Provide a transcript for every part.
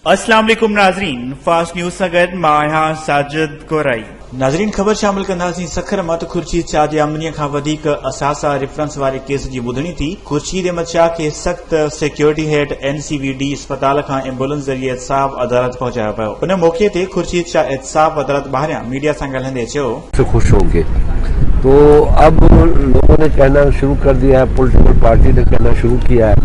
अस्सलाम वालेकुम नाज़रीन, फास्ट न्यूज़ सां गॾु मां आहियां साजिद कोराई। नाज़रीन, ख़बर शामिल कंदासीं। सखर मत खुर्शीद शाह जे अमनीअ खां वधीक असासा रेफरेंस वारे केस जी ॿुधणी थी। खुर्शीद अहमद शाह खे सख़्त सिक्योरिटी हेठि NCVD अस्पताल खां एम्बुलेंस ज़रिए एहतसाब अदालत पहुचायो पियो। उन मौक़े ते खुर्शीद शाह एहतसाब अदालत ॿाहिरियां मीडिया सां ॻाल्हाईंदे चयो, खुश होंगे। तो अब लोगों ने कहना शुरू कर दिया है, पॉलिटिकल पार्टी ने कहना शुरू किया है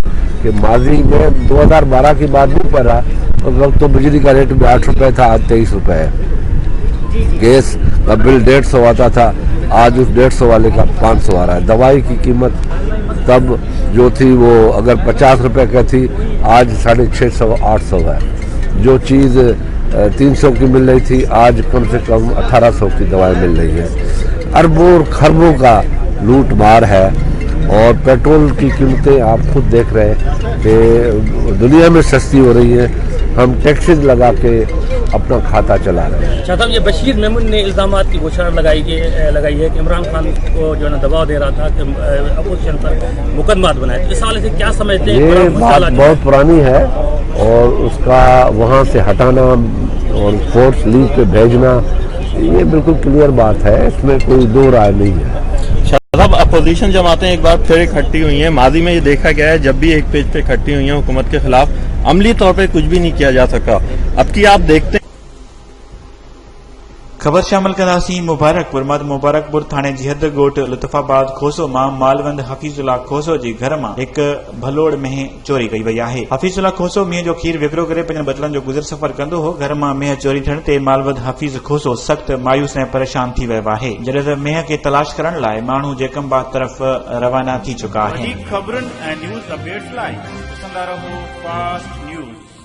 कि माजी में 2012 की बात नहीं पड़ रहा, उस वक्त तो बिजली का रेट भी 8 रुपए था, आज 23 रुपए है। गैस का बिल 150 आता था, आज उस 150 वाले का 500 आ रहा है। दवाई की कीमत तब जो थी वो अगर 50 रुपए का थी, आज 650 800 है। जो चीज़ 300 की मिल रही थी, आज कम से कम 1800 की दवाई मिल रही है। अरबों और खरबों का लूट मार है। और पेट्रोल की कीमतें आप खुद देख रहे हैं कि दुनिया में सस्ती हो रही है, हम टैक्सेस लगा के अपना खाता चला रहे हैं। शाह साहब, ये बशीर मेमन ने इल्ज़ामात की घोषणा लगाई है कि इमरान खान को जो है दबाव दे रहा था कि अपोजिशन पर मुकदमात बनाए। तो इस हाल से क्या समझते हैं? ये बात बहुत पुरानी है और उसका वहाँ से हटाना और फोर्स लीग पे भेजना, ये बिल्कुल क्लियर बात है, इसमें कोई दो राय नहीं है। साहब, अपोजिशन जमातें एक बार फिर इकट्ठी हुई हैं। माजी में ये देखा गया है, जब भी एक पेज पे इकट्ठी हुई हैं हुकूमत के खिलाफ, अमली तौर पे कुछ भी नहीं किया जा सका। अब की आप देखते हैं। ख़बर शामिल कंदासीं। मुबारकपुर मद मुबारकपुर थाणे जी हद ॻोठ लुत्फाबाद खोसो मां मालवंद हफ़ीज़ुल्ला खोसो जे घर मां हिकु भलोड़ मेंह चोरी कई वई आहे। हफ़ीज़ुल्ला खोसो मींहं जो खीर विकिरो करे पंहिंजनि बचड़नि जो गुज़र सफ़र कंदो हो। घर मां मेंह चोरी थियण ते मालवंद हफ़ीज़ खोसो सख़्त मायूस ऐं परेशान थी वियो आहे, जॾहिं त मेंह खे तलाश करण लाइ माण्हू जेकमबाद तरफ़ रवाना थी चुका आहिनि। ख़बरुनि ऐं न्यूज़ अपडेट्स लाइ ॾिसंदा रहो फास्ट न्यूज़।